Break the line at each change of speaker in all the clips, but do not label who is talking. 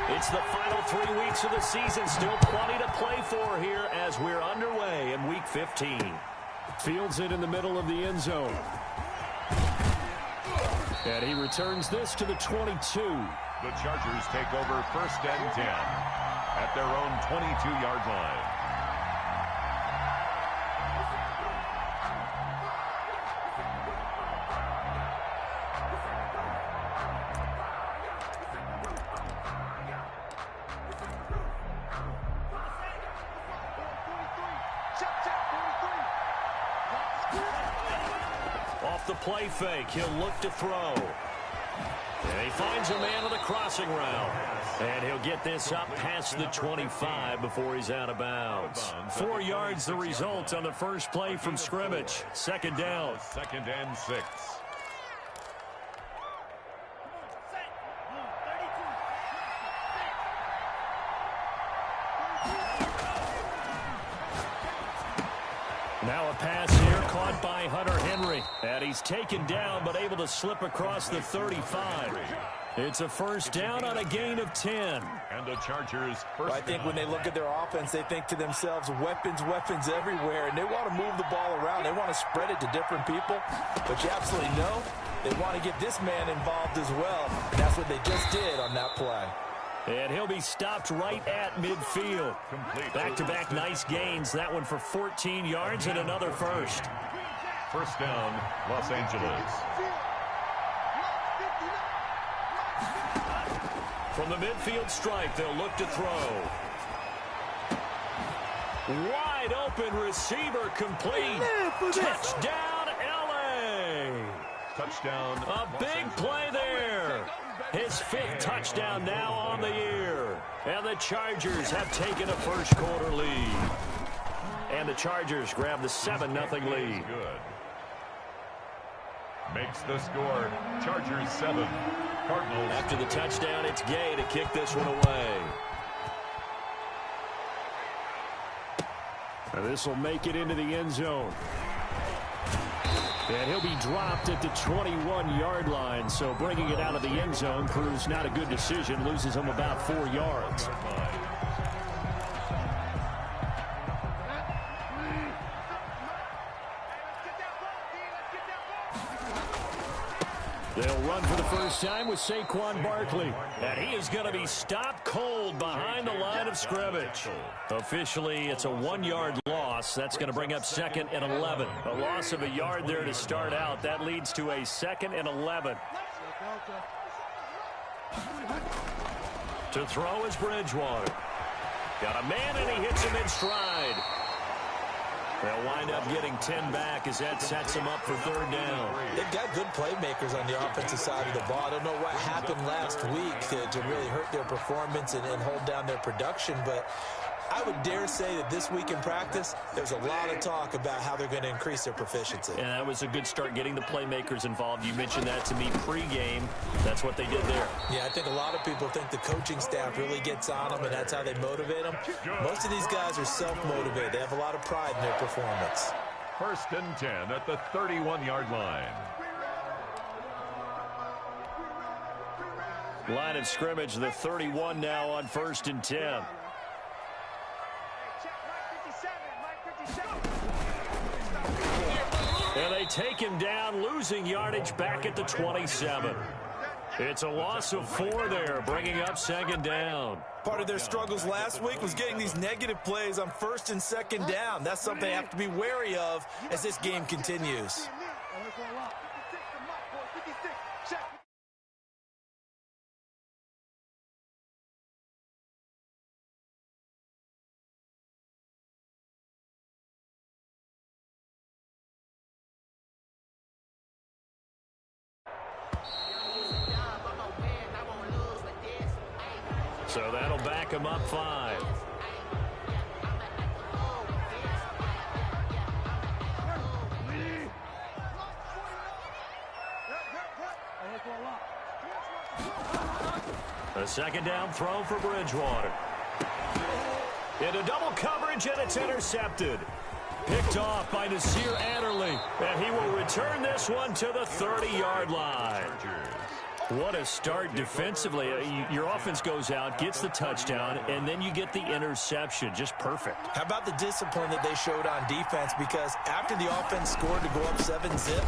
It's the final 3 weeks of the season. Still plenty to play for here as we're underway in Week 15.
Fields it in the middle of the end zone. And he returns this to the 22.
The Chargers take over 1st and 10 at their own 22-yard line.
Off the play fake, he'll look to throw. And he finds a man on the crossing route. And he'll get this up past the 25 before he's out of bounds. 4 yards the result on the first play from scrimmage. 2nd down.
2nd and 6.
Now a pass here caught by Hunter Henry. And he's taken down but able to slip across the 35. It's a 1st down on a gain of 10.
And the Chargers first
I think when they look at their offense, they think to themselves, weapons everywhere. And they want to move the ball around. They want to spread it to different people. But you absolutely know they want to get this man involved as well. And that's what they just did on that play.
And he'll be stopped right at midfield. Back-to-back nice gains. That one for 14 yards and another first.
1st down, Los Angeles.
From the midfield stripe, they'll look to throw. Wide open receiver complete. Touchdown, L.A.
Touchdown.
A big play there. His 5th touchdown now on the year. And the Chargers have taken a first-quarter lead. And the Chargers grab the 7-0 lead.
Good. Makes the score. Chargers 7. Cardinals.
After the touchdown, it's Gay to kick this one away.
And this will make it into the end zone. And he'll be dropped at the 21-yard line. So bringing it out of the end zone proves not a good decision. Loses him about 4 yards. They'll run for the first time with Saquon Barkley.
And he is going to be stopped cold behind the line of scrimmage. Officially, it's a 1-yard loss. That's going to bring up 2nd and 11. A loss of a yard there to start out. That leads to a 2nd and 11. To throw is Bridgewater. Got a man, and he hits him in stride. They'll wind up getting 10 back as that sets them up for 3rd down.
They've got good playmakers on the offensive side of the ball. I don't know what happened last week to really hurt their performance and hold down their production, but I would dare say that this week in practice, there's a lot of talk about how they're going to increase their proficiency.
And that was a good start getting the playmakers involved. You mentioned that to me pregame. That's what they did there.
Yeah, I think a lot of people think the coaching staff really gets on them, and that's how they motivate them. Most of these guys are self-motivated. They have a lot of pride in their performance.
1st and 10 at the 31-yard line.
Line of scrimmage, the 31 now on 1st and 10. And they take him down, losing yardage back at the 27. It's a loss of 4 there, bringing up 2nd down.
Part of their struggles last week was getting these negative plays on 1st and 2nd down. That's something they have to be wary of as this game continues.
So that'll back him up 5. A 2nd down throw for Bridgewater. Into double coverage, and it's intercepted. Picked off by Nasir Adderley, and he will return this one to the 30-yard line.
What a start defensively. Your offense goes out, gets the touchdown, and then you get the interception. Just perfect.
How about the discipline that they showed on defense? Because after the offense scored to go up 7-zip,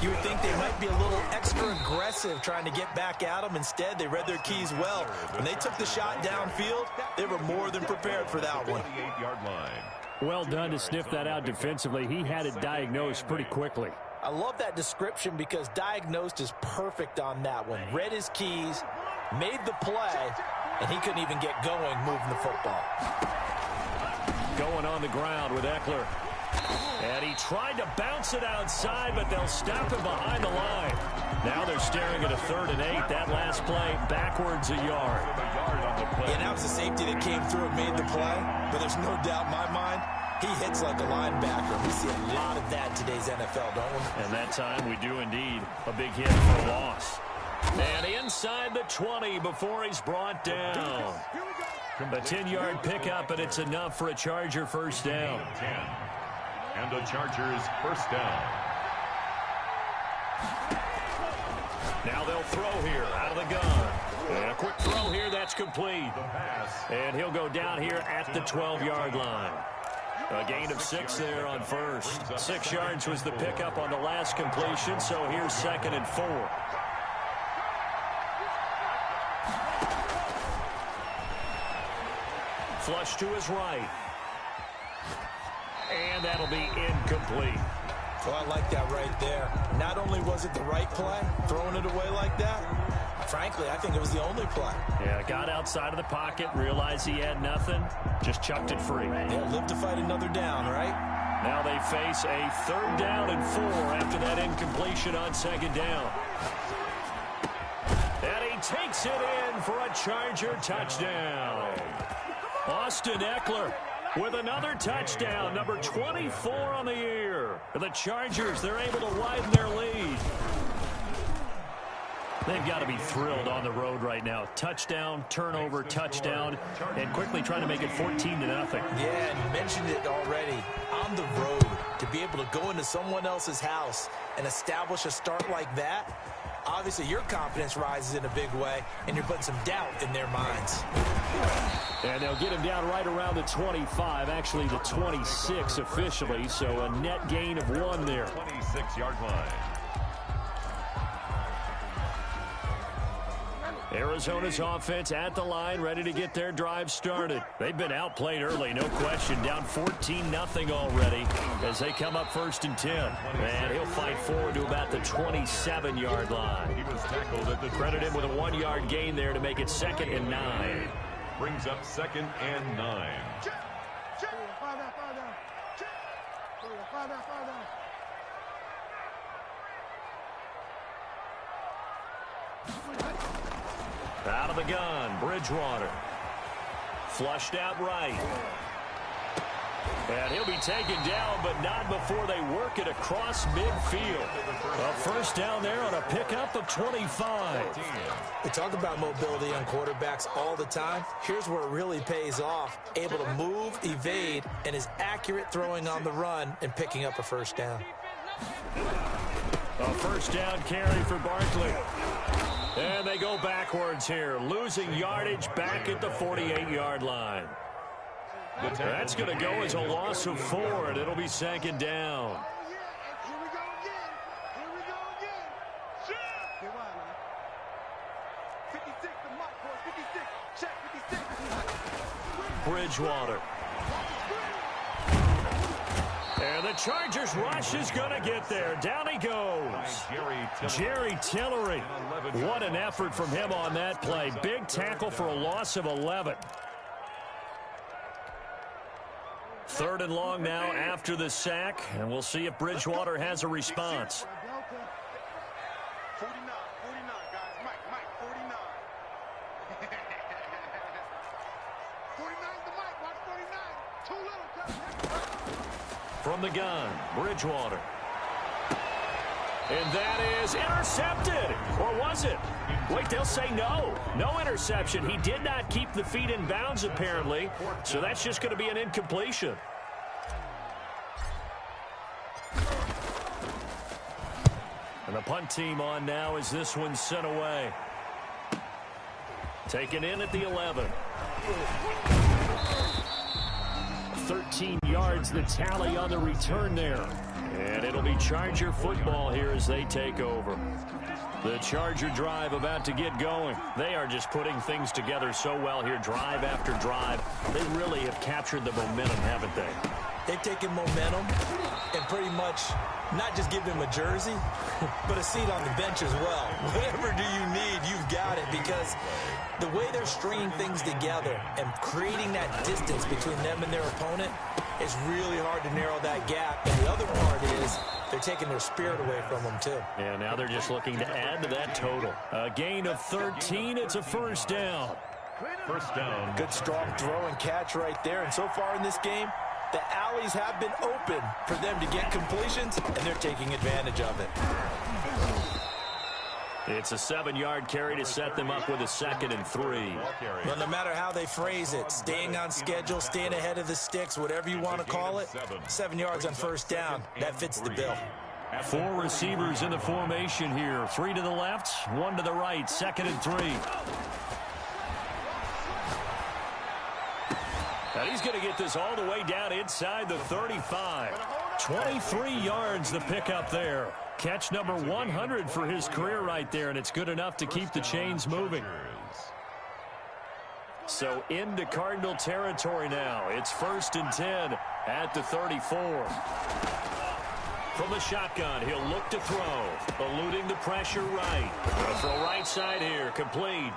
you would think they might be a little extra aggressive trying to get back at them. Instead, they read their keys well. When they took the shot downfield, they were more than prepared for that one.
28-yard line.
Well done to sniff that out defensively. He had it diagnosed pretty quickly.
I love that description because diagnosed is perfect on that one. Read his keys, made the play, and he couldn't even get going moving the football.
Going on the ground with Eckler. And he tried to bounce it outside, but they'll stop him behind the line. Now they're staring at a 3rd and 8. That last play, backwards a yard.
Yeah, now it's the safety that came through and made the play, but there's no doubt in my mind, he hits like a linebacker. We see a lot of that in today's NFL, don't we?
And that time we do indeed. A big hit for a loss. And inside the 20 before he's brought down. A 10-yard pickup, and it's enough for a Charger first down.
10. And the Chargers first down.
Now they'll throw here out of the gun. And a quick throw here, that's complete. And he'll go down here at the 12-yard line. A gain of 6 there on first. 6 yards was the pickup on the last completion, so here's 2nd and 4. Flush to his right. And that'll be incomplete.
Well, I like that right there. Not only was it the right play, throwing it away like that, frankly, I think it was the only play.
Yeah, got outside of the pocket, realized he had nothing, just chucked it free.
Yeah, live to fight another down, right?
Now they face a 3rd down and 4 after that incompletion on 2nd down. And he takes it in for a Charger touchdown. Austin Eckler with another touchdown, number 24 on the year. The Chargers, they're able to widen their lead. They've got to be thrilled on the road right now. Touchdown, turnover, touchdown, and quickly trying to make it 14-0.
Yeah, and you mentioned it already. On the road, to be able to go into someone else's house and establish a start like that, obviously your confidence rises in a big way, and you're putting some doubt in their minds.
And they'll get him down right around the 25, actually the 26 officially, so a net gain of 1 there.
26-yard line.
Arizona's offense at the line, ready to get their drive started. They've been outplayed early, no question. Down 14-0 already as they come up 1st and 10. And he'll fight forward to about the 27-yard line.
He was tackled at the
Credit him with a 1-yard gain there to make it 2nd and 9.
Brings up 2nd and 9.
Out of the gun, Bridgewater. Flushed out right. And he'll be taken down, but not before they work it across midfield. A first down there on a pickup of 25.
We talk about mobility on quarterbacks all the time. Here's where it really pays off. Able to move, evade, and is accurate throwing on the run and picking up a first down.
A first down carry for Barkley. And they go backwards here, losing yardage back at the 48-yard line. That's going to go as a loss of 4, and it'll be 2nd down. Bridgewater. And the Chargers rush is going to get there. Down he goes. Jerry Tillery. What an effort from him on that play. Big tackle for a loss of 11. 3rd and long now after the sack, and we'll see if Bridgewater has a response.
49, guys. Mike, 49. 49's the Mike. Watch 49. Too little.
From the gun, Bridgewater. And that is intercepted. Or was it? Wait, they'll say no. No interception. He did not keep the feet in bounds, apparently. So that's just going to be an incompletion.
And the punt team on now as this one's sent away. Taken in at the 11. 13 yards the tally on the return there. And it'll be Charger football here as they take over. The Charger drive about to get going. They are just putting things together so well here, drive after drive. They really have captured the momentum, haven't they?
They've taken momentum and pretty much not just give them a jersey, but a seat on the bench as well. Whatever do you need, you've got it, because the way they're stringing things together and creating that distance between them and their opponent is really hard to narrow that gap. And the other part is they're taking their spirit away from them, too.
Yeah, now they're just looking to add to that total. A gain of 13. It's a first down.
First down.
Good, strong throw and catch right there. And so far in this game, the alleys have been open for them to get completions, and they're taking advantage of it.
It's a 7-yard carry to set them up with a 2nd and 3.
Well, no matter how they phrase it, staying on schedule, staying ahead of the sticks, whatever you want to call it, 7 yards on first down, that fits the bill.
4 receivers in the formation here. 3 to the left, 1 to the right, 2nd and 3. And he's going to get this all the way down inside the 35. 23 yards the pickup there. Catch number 100 for his career right there, and it's good enough to keep the chains moving. So into Cardinal territory now. It's 1st and 10 at the 34. From the shotgun, he'll look to throw. Eluding the pressure right. Gonna throw right side here, complete.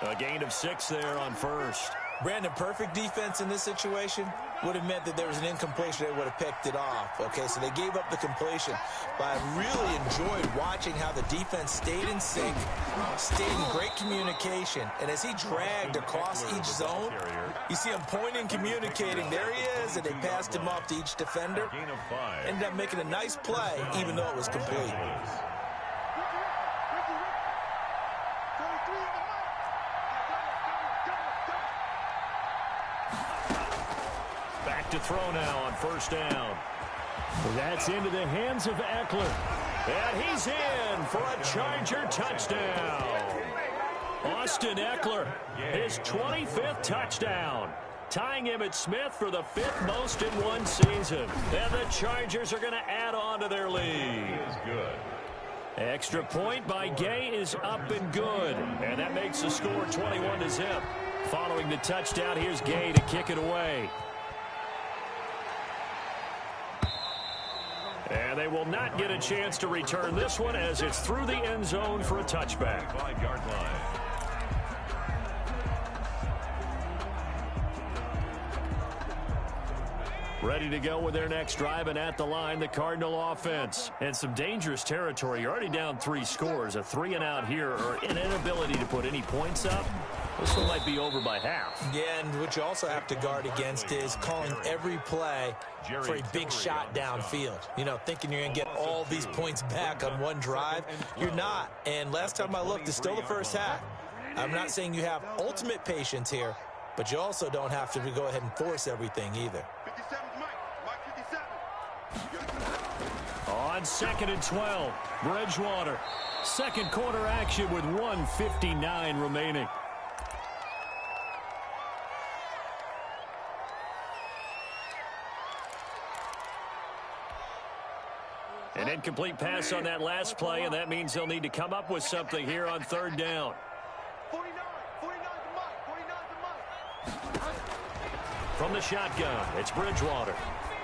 A gain of 6 there on first.
Brandon, perfect defense in this situation would have meant that there was an incompletion. They would have picked it off. Okay, so they gave up the completion. But I really enjoyed watching how the defense stayed in sync, stayed in great communication. And as he dragged across each zone, you see him pointing, communicating. There he is, and they passed him off to each defender. Ended up making a nice play, even though it was complete.
To throw now on first down. That's into the hands of Eckler. And he's in for a Charger touchdown. Austin Eckler, his 25th touchdown. Tying him at Smith for the 5th most in one season. And the Chargers are going to add on to their lead.
Good.
Extra point by Gay is up and good. And that makes the score 21-0. Following the touchdown, here's Gay to kick it away. And they will not get a chance to return this one as it's through the end zone for a touchback.
5-yard line.
Ready to go with their next drive, and at the line, the Cardinal offense. And some dangerous territory. You're already down 3 scores. A 3-and-out here, or an inability to put any points up. This one might be over by half.
Yeah, and what you also have to guard against is calling every play for a big shot downfield. You know, thinking you're going to get all these points back on one drive. You're not. And last time I looked, it's still the first half. I'm not saying you have ultimate patience here, but you also don't have to go ahead and force everything either.
57 Mike 57.
On 2nd and 12, Bridgewater. Second quarter action with 1:59 remaining. An incomplete pass on that last play, and that means they'll need to come up with something here on 3rd down.
49 to Mike.
From the shotgun, it's Bridgewater.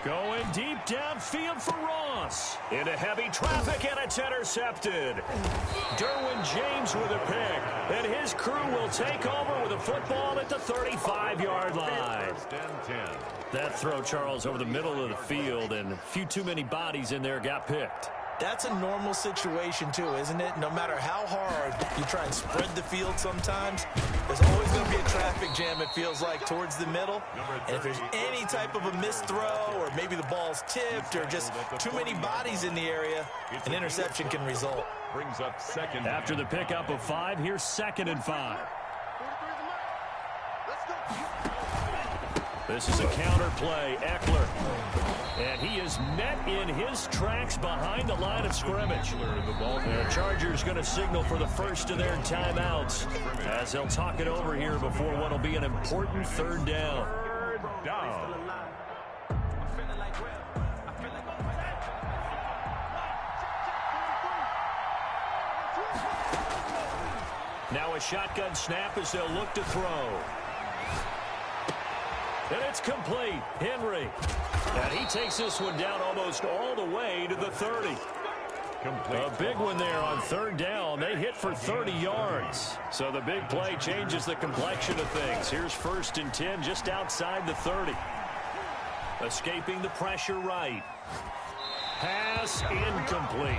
Going deep downfield for Ross. Into heavy traffic, and it's intercepted. Derwin James with a pick. And his crew will take over with a football at the 35-yard line.
1st and 10.
That throw, Charles, over the middle of the field, and a few too many bodies in there got picked.
That's a normal situation, too, isn't it? No matter how hard you try and spread the field sometimes, there's always going to be a traffic jam, it feels like, towards the middle. And if there's any type of a missed throw, or maybe the ball's tipped, or just too many bodies in the area, an interception can result.
Brings up 2nd.
After the pickup of 5, here's 2nd and 5. This is a counter play. Eckler. And he is met in his tracks behind the line of scrimmage. The Chargers going to signal for the first of their timeouts as they'll talk it over here before what will be an important third down. Now a shotgun snap as they'll look to throw. And it's complete. Henry. And he takes this one down almost all the way to the 30. A big one there on third down. They hit for 30 yards. So the big play changes the complexion of things. Here's 1st and 10 just outside the 30. Escaping the pressure right. Pass incomplete.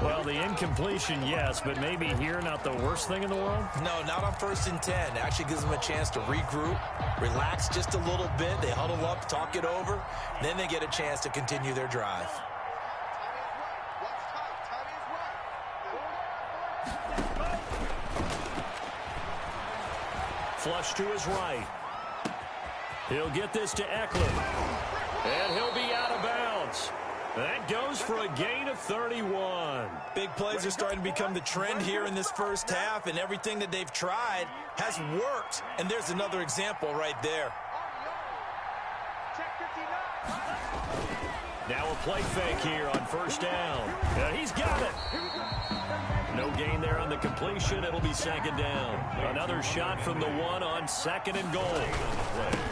Well, the incompletion, yes, but maybe here not the worst thing in the world?
No, not on 1st and 10. It actually gives them a chance to regroup, relax just a little bit. They huddle up, talk it over. Then they get a chance to continue their drive.
Flush to his right. He'll get this to Eckler. And he'll be out of bounds. That goes for a gain of 31.
Big plays are starting to become the trend here in this first half, and everything that they've tried has worked. And there's another example right there.
Now a play fake here on 1st down. And he's got it. No gain there on the completion. It'll be 2nd down. Another shot from the 1 on 2nd and goal.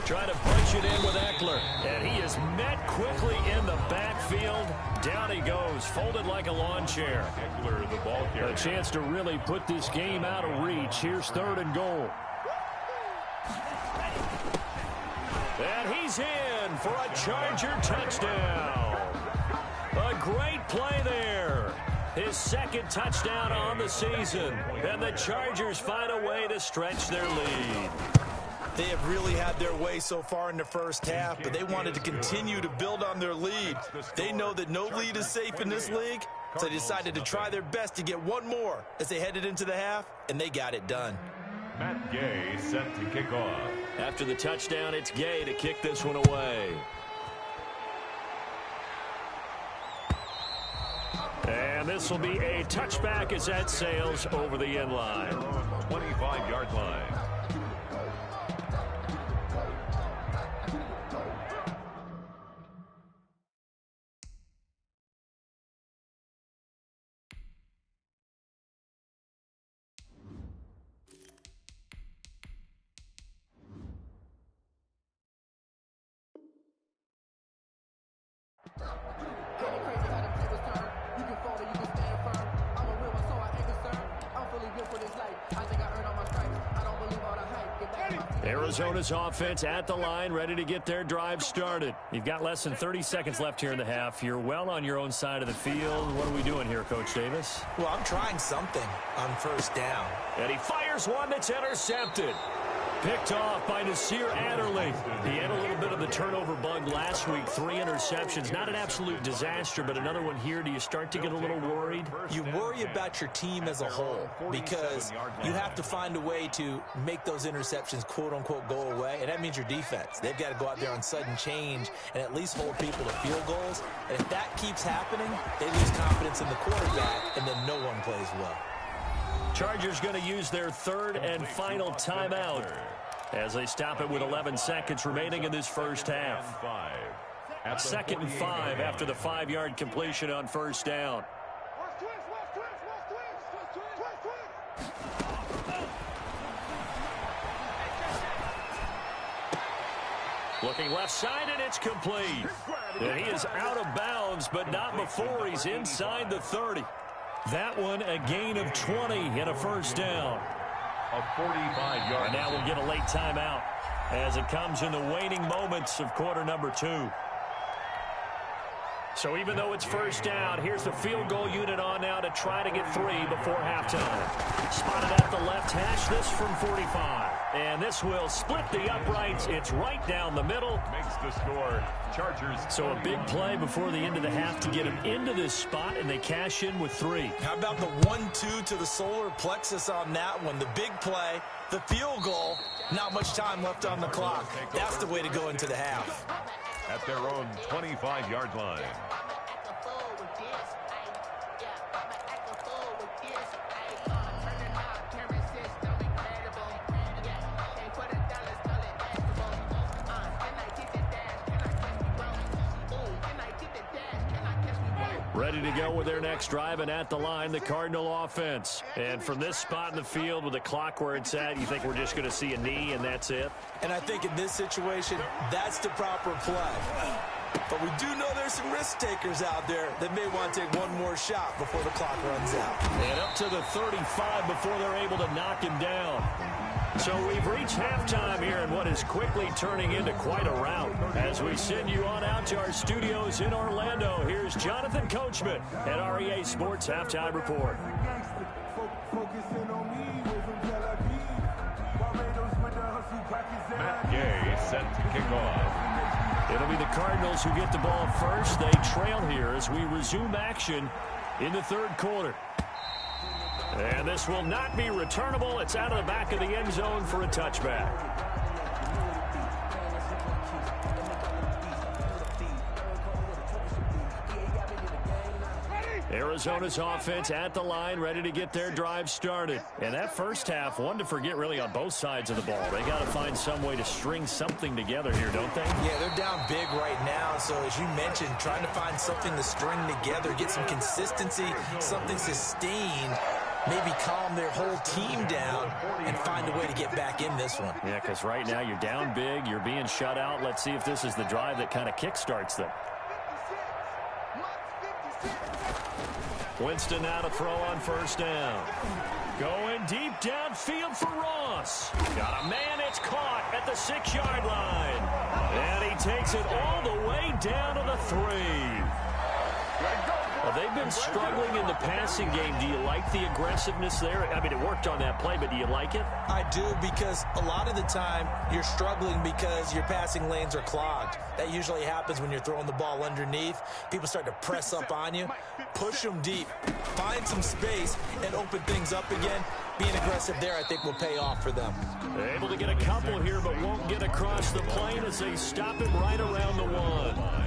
Try to punch it in with Eckler. And he is met quickly in the backfield. Down he goes, folded like a lawn chair.
Eckler, the ball carrier.
A chance to really put this game out of reach. Here's 3rd and goal. And he's in for a Charger touchdown. A great play there. His 2nd touchdown on the season. And the Chargers find a way to stretch their lead.
They have really had their way so far in the first half, but they wanted to continue to build on their lead. They know that no lead is safe in this league, so they decided to try their best to get one more as they headed into the half, and they got it done.
Matt Gay set to kick off.
After the touchdown, it's Gay to kick this one away. And this will be a touchback as that sails over the end line.
25-yard line.
Arizona's offense at the line, ready to get their drive started. You've got less than 30 seconds left here in the half. You're well on your own side of the field. What are we doing here, Coach Davis?
Well, I'm trying something on 1st down.
And he fires one that's intercepted. Picked off by Nasir Adderley. He had a little bit of the turnover bug last week. 3 interceptions. Not an absolute disaster, but another one here. Do you start to get a little worried?
You worry about your team as a whole because you have to find a way to make those interceptions, quote-unquote, go away, and that means your defense. They've got to go out there on sudden change and at least hold people to field goals. And if that keeps happening, they lose confidence in the quarterback, and then no one plays well.
Chargers going to use their 3rd and final timeout as they stop it with 11 seconds remaining in this first half. 2nd and 5 after the 5-yard completion on 1st down. Looking left side, and it's complete. And he is out of bounds, but not before he's inside the 30. That one a gain of 20 and a 1st down.
A 45-yard.
And now we'll get a late timeout as it comes in the waning moments of quarter number 2. So even though it's 1st down, here's the field goal unit on now to try to get 3 before halftime. Spotted at the left hash, this from 45. And this will split the uprights. It's right down the middle.
Makes the score. Chargers.
So a big play before the end of the half to get him into this spot, and they cash in with 3.
How about the 1-2 to the solar plexus on that one? The big play, the field goal, Not much time left on the clock. That's the way to go into the half.
At their own 25-yard line.
Ready to go with their next drive, and at the line, the Cardinal offense. And from this spot in the field with the clock where it's at, you think we're just going to see a knee and that's it?
And I think in this situation, that's the proper play. But we do know there's some risk takers out there that may want to take one more shot before the clock runs out.
And up to the 35 before they're able to knock him down. So we've reached halftime here in what is quickly turning into quite a rout. As we send you on out to our studios in Orlando, here's Jonathan Coachman at REA Sports Halftime Report.
Matt Gay set to kick off.
It'll be the Cardinals who get the ball first. They trail here as we resume action in the third quarter. And this will not be returnable. It's out of the back of the end zone for a touchback. Arizona's offense at the line, ready to get their drive started. And that first half, one to forget really on both sides of the ball. They got to find some way to string something together here, don't they?
Yeah, they're down big right now. So as you mentioned, trying to find something to string together, get some consistency, something sustained, maybe calm their whole team down and find a way to get back in this one.
Yeah, because right now you're down big, you're being shut out. Let's see if this is the drive that kind of kickstarts them. Winston now to throw on first down. Going deep downfield for Ross. Got a man, it's caught at the 6-yard line. And he takes it all the way down to the 3. Well, they've been struggling in the passing game. Do you like the aggressiveness there? I mean, it worked on that play, but do you like it?
I do, because a lot of the time you're struggling because your passing lanes are clogged. That usually happens when you're throwing the ball underneath. People start to press up on you. Push them deep. Find some space and open things up again. Being aggressive there, I think, will pay off for them.
They're able to get a couple here, but won't get across the plane as they stop him right around the 1.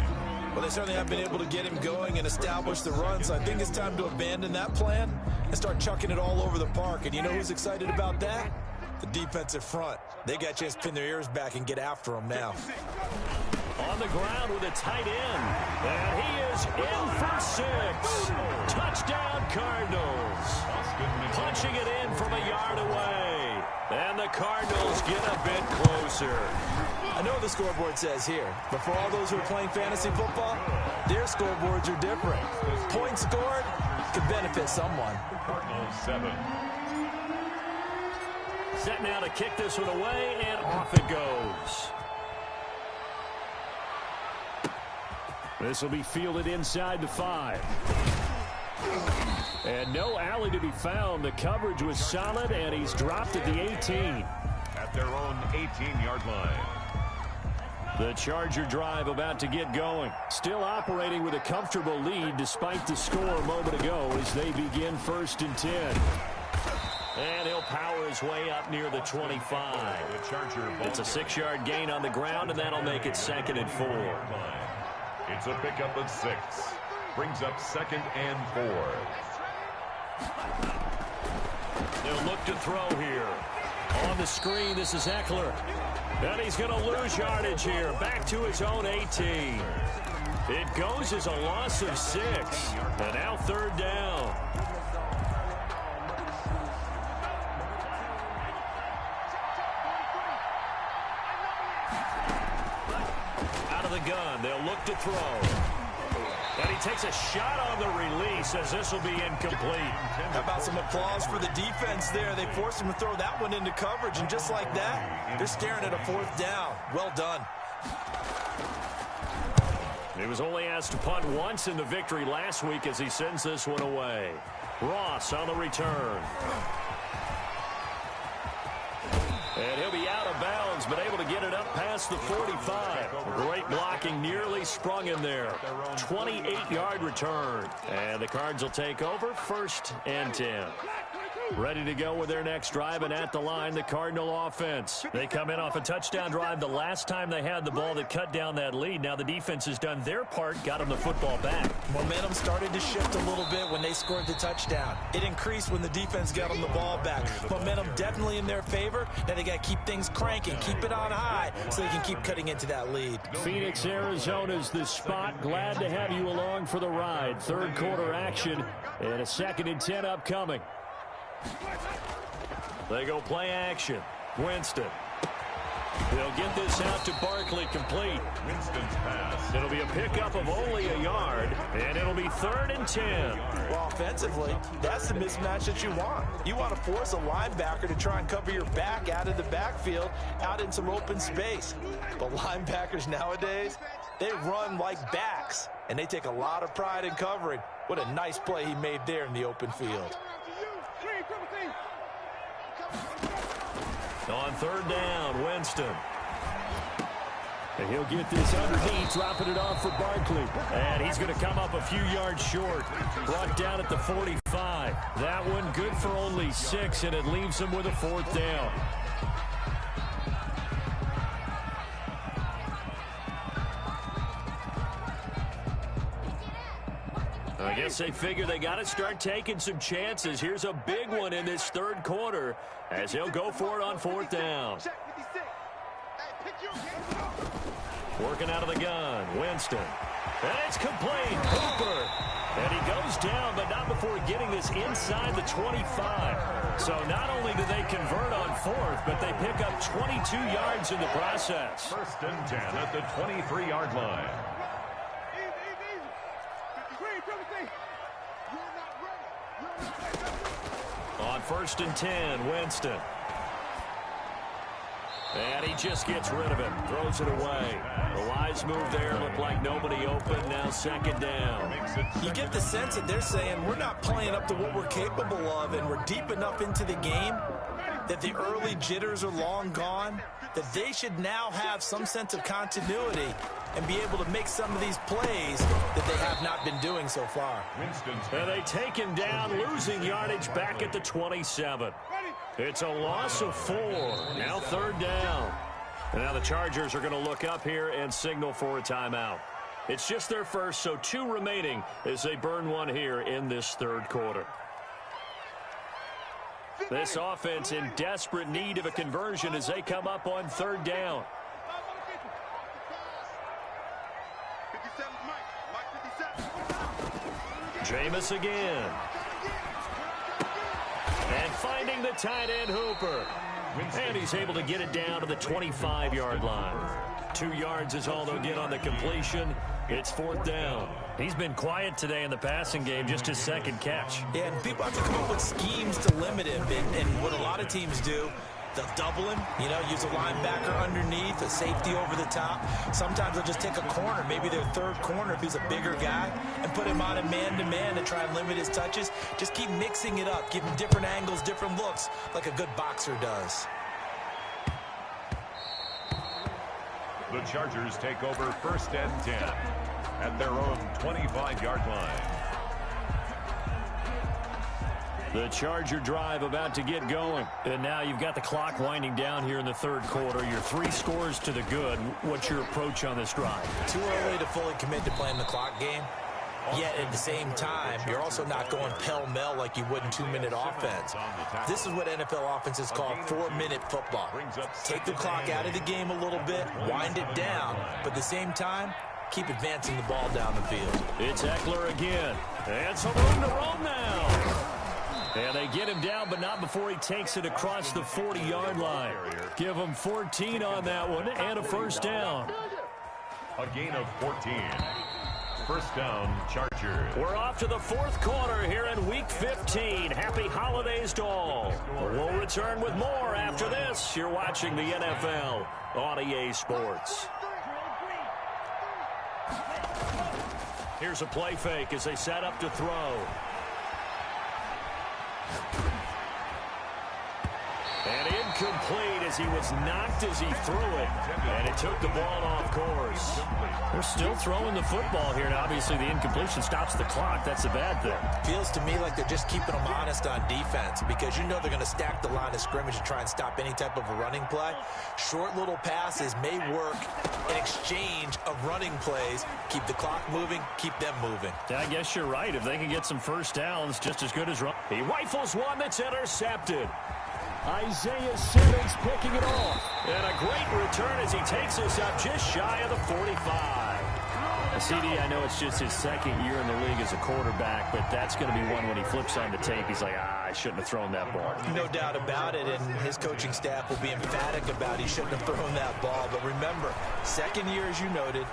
Well, they certainly have been able to get him going and establish the run, so I think it's time to abandon that plan and start chucking it all over the park. And you know who's excited about that? The defensive front. They got a chance to pin their ears back and get after him now.
On the ground with a tight end. And he is in for 6. Touchdown, Cardinals. Punching it in from a yard away. And the Cardinals get a bit closer.
I know what the scoreboard says here, but for all those who are playing fantasy football, their scoreboards are different. Points scored could benefit someone.
Cardinals 7.
Set now to kick this one away, and off it goes. This will be fielded inside the 5. And no alley to be found. The coverage was solid, and he's dropped at the 18.
At their own 18-yard line.
The Charger drive about to get going. Still operating with a comfortable lead despite the score a moment ago as they begin 1st and 10. And he'll power his way up near the 25. It's a 6-yard gain on the ground, and that'll make it 2nd and 4.
It's a pickup of 6. Brings up 2nd and 4.
They'll look to throw here. On the screen, this is Eckler. And he's going to lose yardage here. Back to his own 18. It goes as a loss of 6. And now 3rd down. Out of the gun, they'll look to throw. And he takes a shot on the release as this will be incomplete.
How about some applause for the defense there? They forced him to throw that one into coverage, and just like that, they're staring at a 4th down. Well done.
He was only asked to punt once in the victory last week as he sends this one away. Ross on the return. And he'll be out of bounds, but able to get it up past the 45. Great blocking, nearly sprung him there. 28-yard return. And the Cards will take over 1st and 10. Ready to go with their next drive, and at the line, the Cardinal offense. They come in off a touchdown drive the last time they had the ball that cut down that lead. Now the defense has done their part, got them the football back.
Momentum started to shift a little bit when they scored the touchdown. It increased when the defense got them the ball back. Momentum definitely in their favor. Now they got to keep things cranking, keep it on high so they can keep cutting into that lead.
Phoenix, Arizona's the spot. Glad to have you along for the ride. Third quarter action and a 2nd and 10 upcoming. They go play action. Winston. They'll get this out to Barkley, complete.
Winston's pass.
It'll be a pickup of only a yard, and it'll be 3rd and 10.
Well, offensively, that's the mismatch that you want. You want to force a linebacker to try and cover your back out of the backfield, out in some open space. But linebackers nowadays, they run like backs, and they take a lot of pride in covering. What a nice play he made there in the open field.
On 3rd down, Winston. And he'll get this underneath, dropping it off for Barkley. And he's going to come up a few yards short. Brought down at the 45. That one good for only 6, and it leaves him with a 4th down. I guess they figure they got to start taking some chances. Here's a big one in this 3rd quarter as he'll go for it on 4th down. Working out of the gun, Winston. And it's complete. Hooper. And he goes down, but not before getting this inside the 25. So not only do they convert on 4th, but they pick up 22 yards in the process.
1st and 10 at the 23-yard line.
On 1st and 10, Winston. And he just gets rid of it. Throws it away. A wise move there. Looked like nobody open. Now 2nd down.
You get the sense that they're saying we're not playing up to what we're capable of, and we're deep enough into the game that the early jitters are long gone, that they should now have some sense of continuity and be able to make some of these plays that they have not been doing so far.
And they take him down, losing yardage back at the 27. It's a loss of 4. Now 3rd down. And now the Chargers are going to look up here and signal for a timeout. It's just their first, so 2 remaining as they burn one here in this 3rd quarter. This offense in desperate need of a conversion as they come up on 3rd down. Jameis again. And finding the tight end Hooper. And he's able to get it down to the 25-yard line. 2 yards is all they'll get on the completion. It's 4th down. He's been quiet today in the passing game, just his 2nd catch.
Yeah, and people have to come up with schemes to limit him. And what a lot of teams do, they'll double him, use a linebacker underneath, a safety over the top. Sometimes they'll just take a corner, maybe their 3rd corner if he's a bigger guy, and put him on a man-to-man to try and limit his touches. Just keep mixing it up, give him different angles, different looks, like a good boxer does.
The Chargers take over 1st and 10 at their own 25-yard line.
The Charger drive about to get going. And now you've got the clock winding down here in the 3rd quarter. You're 3 scores to the good. What's your approach on this drive?
Too early to fully commit to playing the clock game. Yet at the same time, you're also not going pell-mell like you would in 2-minute offense. This is what NFL offenses call 4-minute football. Take the clock out of the game a little bit, wind it down, but at the same time, keep advancing the ball down the field.
It's Eckler again. And some room to roam now. And they get him down, but not before he takes it across the 40-yard line. Give him 14 on that one and a 1st down.
A gain of 14. 1st down, Chargers.
We're off to the 4th quarter here in Week 15. Happy holidays to all. We'll return with more after this. You're watching the NFL on EA Sports. Here's a play fake as they set up to throw. And in incomplete as he was knocked as he threw it, and it took the ball off course. They're still throwing the football here, and obviously the incompletion stops the clock. That's a bad thing.
Feels to me like they're just keeping them honest on defense because you know they're going to stack the line of scrimmage and try and stop any type of a running play. Short little passes may work in exchange of running plays. Keep the clock moving, keep them moving.
I guess you're right. If they can get some first downs, just as good as run. He rifles one that's intercepted. Isaiah Simmons picking it off. And a great return as he takes us up just shy of the 45. CD, I know it's just his second year in the league as a quarterback, but that's going to be one when he flips on the tape. He's like, I shouldn't have thrown that ball.
No doubt about it, and his coaching staff will be emphatic about he shouldn't have thrown that ball. But remember, second year, as you noted,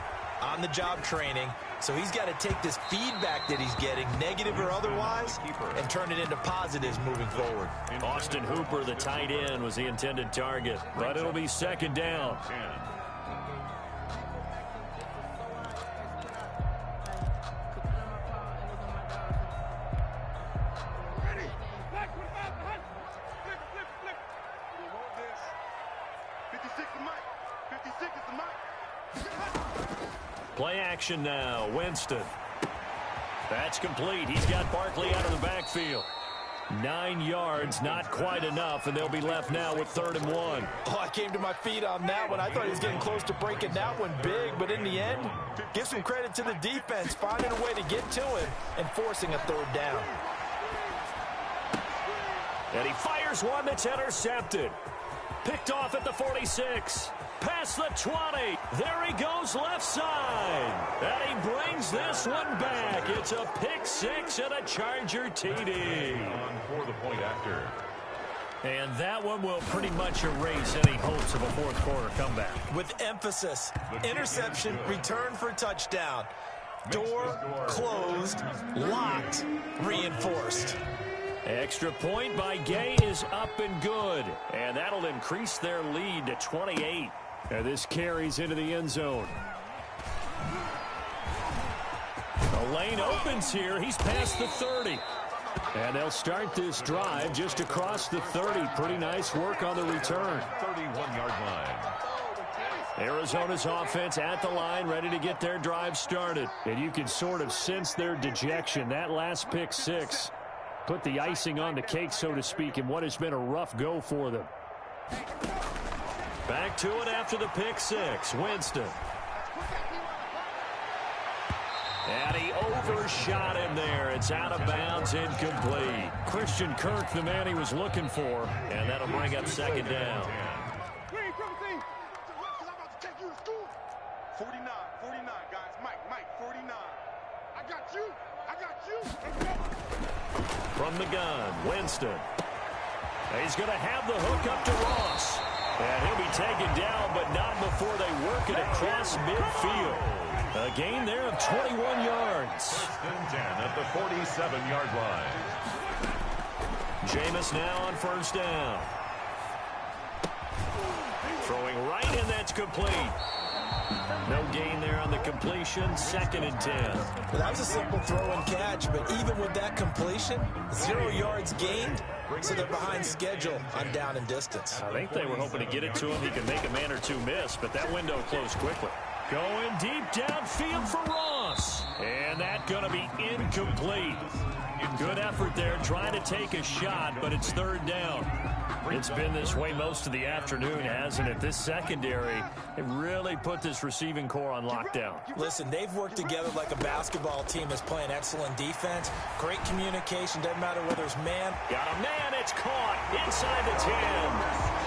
on-the-job training, so he's got to take this feedback that he's getting, negative or otherwise, and turn it into positives moving forward.
Austin Hooper, the tight end, was the intended target, but it'll be second down. Play action now. Winston. That's complete. He's got Barkley out of the backfield. 9 yards, not quite enough, and they'll be left now with 3rd and 1.
Oh, I came to my feet on that one. I thought he was getting close to breaking that one big, but in the end, give some credit to the defense, finding a way to get to him and forcing a 3rd down.
And he fires one that's intercepted. Picked off at the 46. Past the 20. There he goes left side. And he brings this one back. It's a pick 6 and a Charger TD.
For the point after.
And that one will pretty much erase any hopes of a fourth quarter comeback.
With emphasis, interception, return for touchdown. Door closed, locked, reinforced.
Extra point by Gay is up and good. And that'll increase their lead to 28. And this carries into the end zone. The lane opens here. He's past the 30. And they'll start this drive just across the 30. Pretty nice work on the return.
31-yard line.
Arizona's offense at the line, ready to get their drive started. And you can sort of sense their dejection. That last pick 6 put the icing on the cake, so to speak, in what has been a rough go for them. Back to it after the pick 6. Winston. And he overshot him there. It's out of bounds, incomplete. Christian Kirk, the man he was looking for, and that'll bring up second down.
49, guys. Mike, 49. I got you.
From the gun, Winston. He's going to have the hook up to Ross. And he'll be taken down, but not before they work it across midfield. A gain there of 21 yards.
1st and 10 at the 47-yard line.
Jameis now on 1st down. Throwing right, and that's complete. No gain there on the completion. 2nd and 10.
Well, that was a simple throw and catch, but even with that completion, 0 yards gained, so they're behind schedule on down and distance.
I think they were hoping to get it to him. He could make a man or two miss, but that window closed quickly. Going deep downfield for Ross. And that's going to be incomplete. Good effort there trying to take a shot, but it's 3rd down. It's been this way most of the afternoon, hasn't it? This secondary, it really put this receiving core on lockdown.
Listen, they've worked together like a basketball team that's playing excellent defense. Great communication, doesn't matter whether it's man.
Got a man, it's caught inside the 10.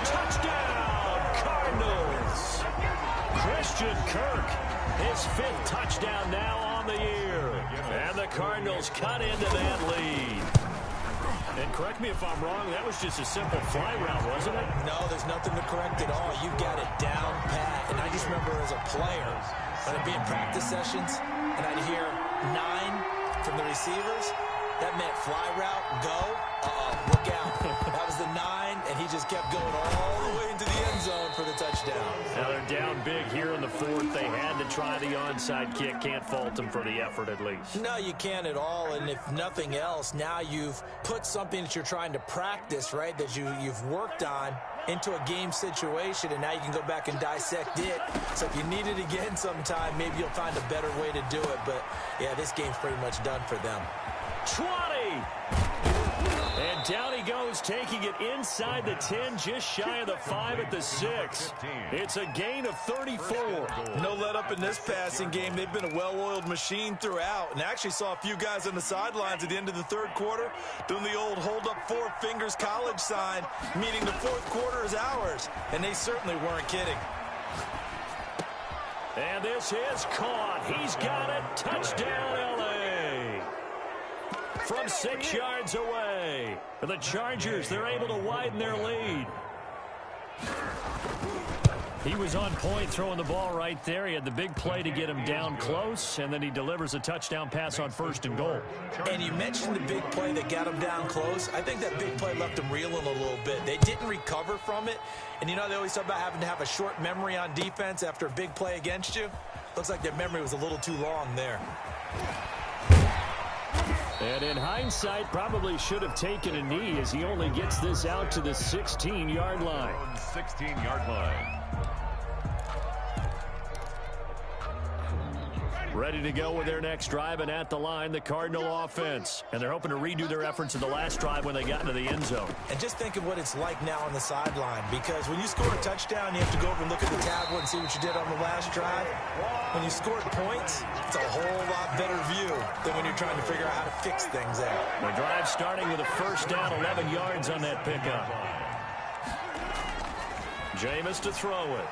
Touchdown, Cardinals. Christian Kirk, his 5th touchdown now on the year. And the Cardinals cut into that lead. And correct me if I'm wrong, that was just a simple fly route, wasn't it?
No, there's nothing to correct at all. You've got it down pat. And I just remember as a player, when I'd be in practice sessions, and I'd hear 9 from the receivers, that meant fly route, go, look out. That was the 9, and he just kept going all the way into the end zone for the touchdown.
Now they're down big here in the 4th. They had to try the onside kick. Can't fault them for the effort at least.
No, you can't at all, and if nothing else, now you've put something that you're trying to practice, right, that you've worked on into a game situation, and now you can go back and dissect it. So if you need it again sometime, maybe you'll find a better way to do it. But, yeah, this game's pretty much done for them.
20! And down he goes, taking it inside the 10, just shy of the 5 at the 6. It's a gain of 34.
No let up in this passing game. They've been a well-oiled machine throughout, and actually saw a few guys on the sidelines at the end of the third quarter doing the old hold up 4 fingers college sign, meaning the fourth quarter is ours, and they certainly weren't kidding.
And this is caught. He's got it. Touchdown, L.A. From 6 yards away. The Chargers, they're able to widen their lead. He was on point throwing the ball right there. He had the big play to get him down close, and then he delivers a touchdown pass on 1st and goal.
And you mentioned the big play that got him down close. I think that big play left him reeling a little bit. They didn't recover from it. And you know, they always talk about having to have a short memory on defense after a big play against you. Looks like their memory was a little too long there.
And in hindsight, probably should have taken a knee as he only gets this out to the 16-yard line.
16-yard line.
Ready to go with their next drive, and at the line, the Cardinal offense. And they're hoping to redo their efforts in the last drive when they got into the end zone.
And just think of what it's like now on the sideline, because when you score a touchdown, you have to go over and look at the tablet and see what you did on the last drive. When you scored points, it's a whole lot better view than when you're trying to figure out how to fix things out.
The drive starting with a first down, 11 yards on that pickup. Jameis to throw it.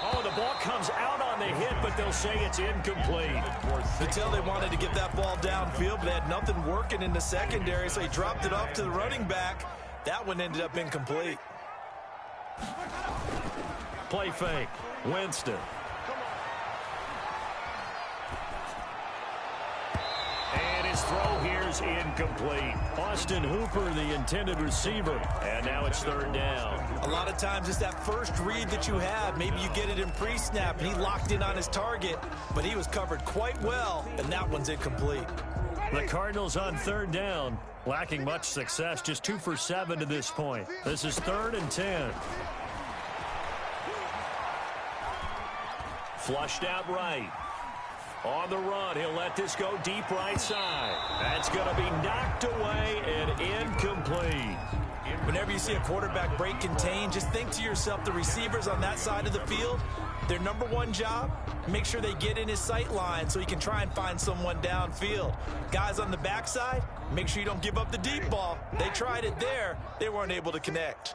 Oh, the ball comes out on the hit, but they'll say it's incomplete.
You tell they wanted to get that ball downfield, but they had nothing working in the secondary, so he dropped it off to the running back. That one ended up incomplete.
Play fake. Winston. And his throw here's incomplete. Austin Hooper, the intended receiver. And now it's 3rd down.
A lot of times it's that first read that you have. Maybe you get it in pre-snap, and he locked in on his target, but he was covered quite well, and that one's incomplete.
The Cardinals on 3rd down, lacking much success, just 2 for 7 to this point. This is 3rd and 10. Flushed out right. On the run, he'll let this go deep right side. That's going to be knocked away and incomplete.
Whenever you see a quarterback break contain, just think to yourself, the receivers on that side of the field, their number one job, make sure they get in his sight line so he can try and find someone downfield. Guys on the backside, make sure you don't give up the deep ball. They tried it there. They weren't able to connect.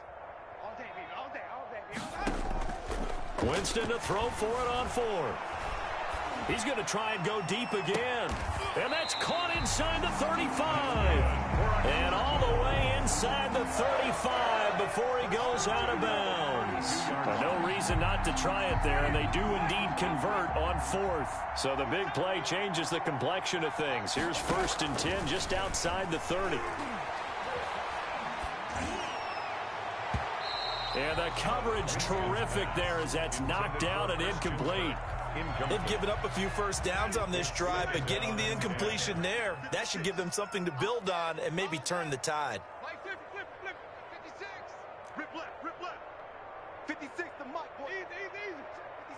Winston to throw for it on 4th. He's going to try and go deep again. And that's caught inside the 35. And all the way inside the 35 before he goes out of bounds. No reason not to try it there, and they do indeed convert on 4th. So the big play changes the complexion of things. Here's 1st and 10 just outside the 30. And the coverage terrific there as that's knocked out and incomplete.
They've given up a few first downs on this drive, but getting the incompletion there, that should give them something to build on and maybe turn the tide.
56. Rip left. 56, the muck, boy. Easy.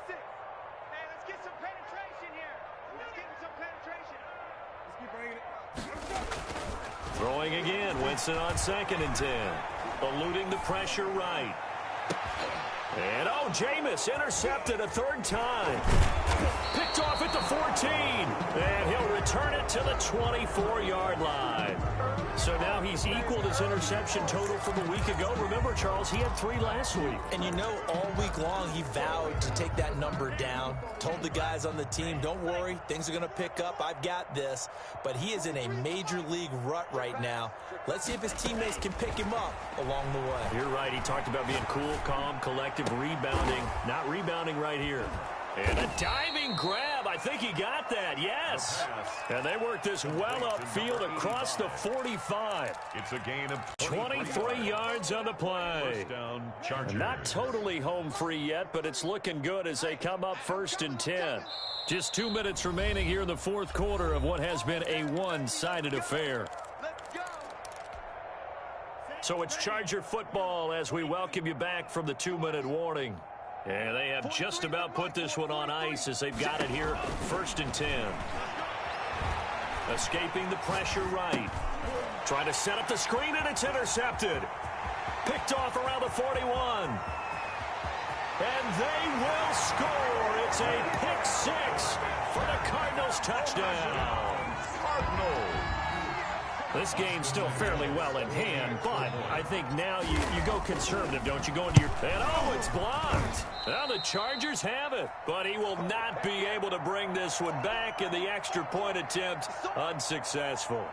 56. Hey, let's get some penetration here. Let's get some penetration. Let's keep bringing it.
Throwing again, Winston on 2nd and 10. Eluding the pressure right. And, Jameis intercepted a 3rd time. Picked off at the 14. And he'll return it to the 24-yard line. So now he's equaled his interception total from a week ago. Remember, Charles, he had 3 last week.
And you know, all week long he vowed to take that number down. Told the guys on the team, don't worry, things are going to pick up. I've got this. But he is in a major league rut right now. Let's see if his teammates can pick him up along the way.
You're right. He talked about being cool, calm, collective, rebounding. Not rebounding right here. And a diving grab. I think he got that. Yes. And they work this well upfield across the 45.
It's a gain of
23 yards on the play.
First down, Chargers.
Not totally home free yet, but it's looking good as they come up 1st and 10. Just 2 minutes remaining here in the 4th quarter of what has been a one-sided affair. So it's Charger football as we welcome you back from the 2-minute warning. And they have just about put this one on ice as they've got it here, 1st and 10. Escaping the pressure right. Trying to set up the screen, and it's intercepted. Picked off around the 41. And they will score. It's a pick 6 for the Cardinals touchdown.
Cardinals.
This game's still fairly well in hand, but I think now you go conservative, don't you? Go into your... And oh, it's blocked. Now the Chargers have it, but he will not be able to bring this one back, and the extra point attempt unsuccessful.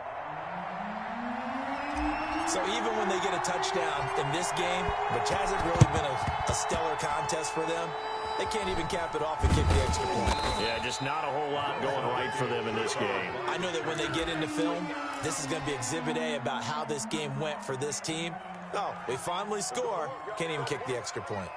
So even when they get a touchdown in this game, which hasn't really been a stellar contest for them, they can't even cap it off and kick the extra point.
Yeah, just not a whole lot going right for them in this game.
I know that when they get into film, this is going to be Exhibit A about how this game went for this team. Oh, we finally score. Can't even kick the extra point.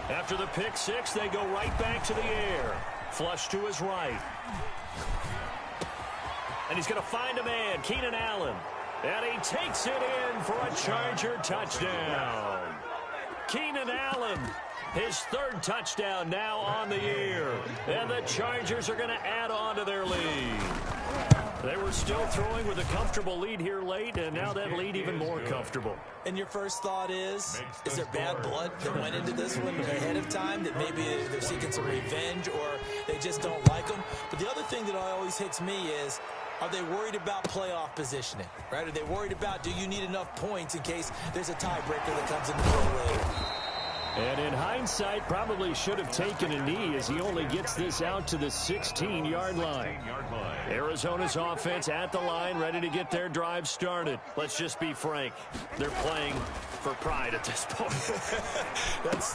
After the pick 6, they go right back to the air. Flush to his right. And he's going to find a man, Keenan Allen. And he takes it in for a Charger touchdown. Keenan Allen, his 3rd touchdown now on the year. And the Chargers are going to add on to their lead. They were still throwing with a comfortable lead here late, and now that lead even more comfortable.
And your first thought is there bad blood that went into this one ahead of time, that maybe they're seeking some revenge or they just don't like them? But the other thing that always hits me is, are they worried about playoff positioning, right? Are they worried about, do you need enough points in case there's a tiebreaker that comes into play later?
And in hindsight, probably should have taken a knee as he only gets this out to the 16-yard line. Arizona's offense at the line, ready to get their drive started. Let's just be frank. They're playing for pride at this point.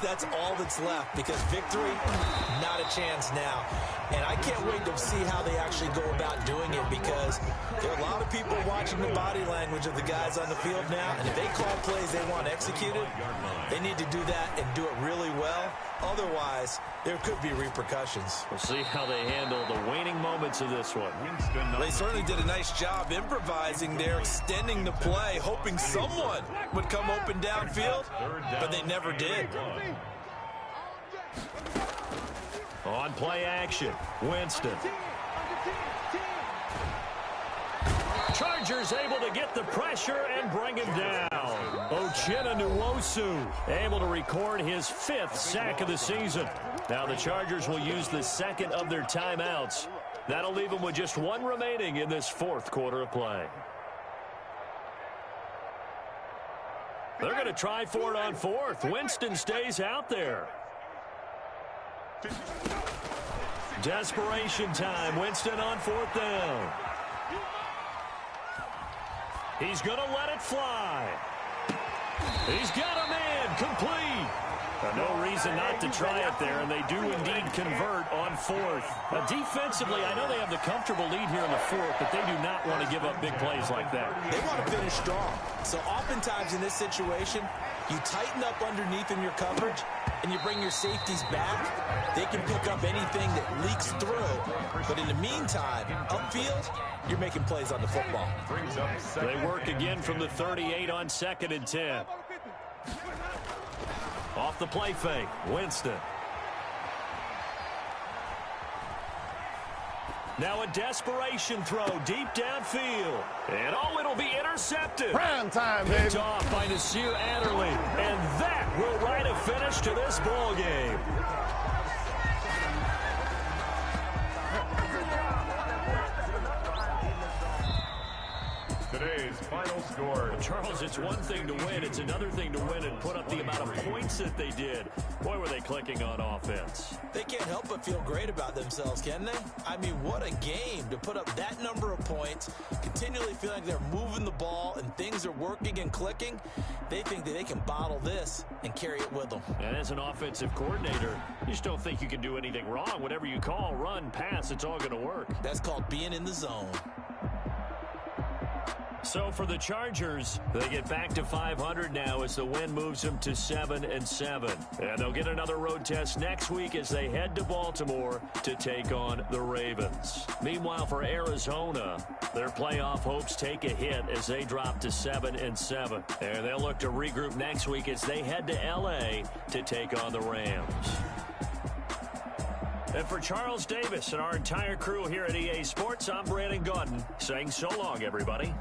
That's all that's left, because victory, not a chance now. And I can't wait to see how they actually go about doing it, because there are a lot of people watching the body language of the guys on the field now, and if they call plays they want executed, they need to do that and do it really well. Otherwise, there could be repercussions.
We'll see how they handle the waning moments of this one.
They certainly did a nice job improvising there, extending the play, hoping someone would come open downfield, but they never did.
On play action, Winston. Chargers able to get the pressure and bring him down. Uchenna Nwosu able to record his 5th sack of the season. Now the Chargers will use the 2nd of their timeouts. That'll leave them with just 1 remaining in this 4th quarter of play. They're going to try for it on 4th. Winston stays out there. Desperation time. Winston on 4th down. He's going to let it fly. He's got a man, complete. No reason not to try it there, and they do indeed convert on 4th. Defensively, I know they have the comfortable lead here in the 4th, but they do not want to give up big plays like that.
They want to finish strong. So oftentimes in this situation, you tighten up underneath in your coverage, and you bring your safeties back. They can pick up anything that leaks through. But in the meantime, upfield, you're making plays on the football.
They work again from the 38 on 2nd and 10. Off the play fake, Winston. Now a desperation throw deep downfield. And oh, it'll be intercepted.
Prime time, baby.
Picked off by Nasir Adderley. And that will write a finish to this ball game.
Today's final score.
Charles, it's one thing to win. It's another thing to win and put up the amount of points that they did. Boy, were they clicking on offense.
They can't help but feel great about themselves, can they? I mean, what a game to put up that number of points, continually feeling like they're moving the ball and things are working and clicking. They think that they can bottle this and carry it with them.
And as an offensive coordinator, you just don't think you can do anything wrong. Whatever you call, run, pass, it's all going to work.
That's called being in the zone.
So for the Chargers, they get back to 500 now as the win moves them to 7-7. And they'll get another road test next week as they head to Baltimore to take on the Ravens. Meanwhile, for Arizona, their playoff hopes take a hit as they drop to 7-7. And they'll look to regroup next week as they head to L.A. to take on the Rams. And for Charles Davis and our entire crew here at EA Sports, I'm Brandon Gaudin saying so long, everybody.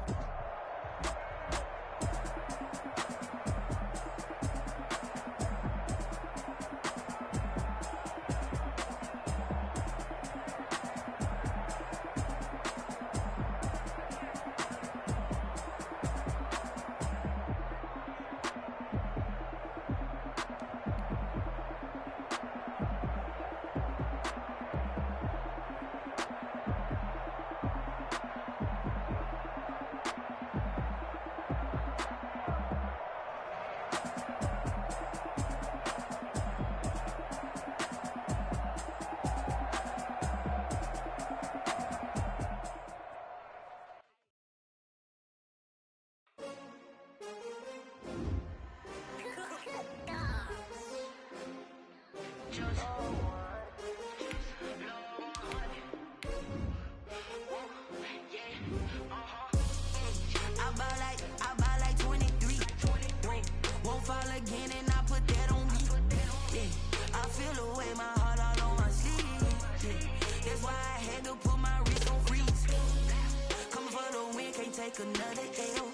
Another L.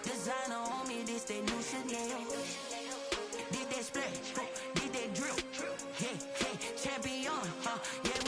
Designer on me, this that new Chanel. Did that splash, did that drip, yeah, champion, yeah.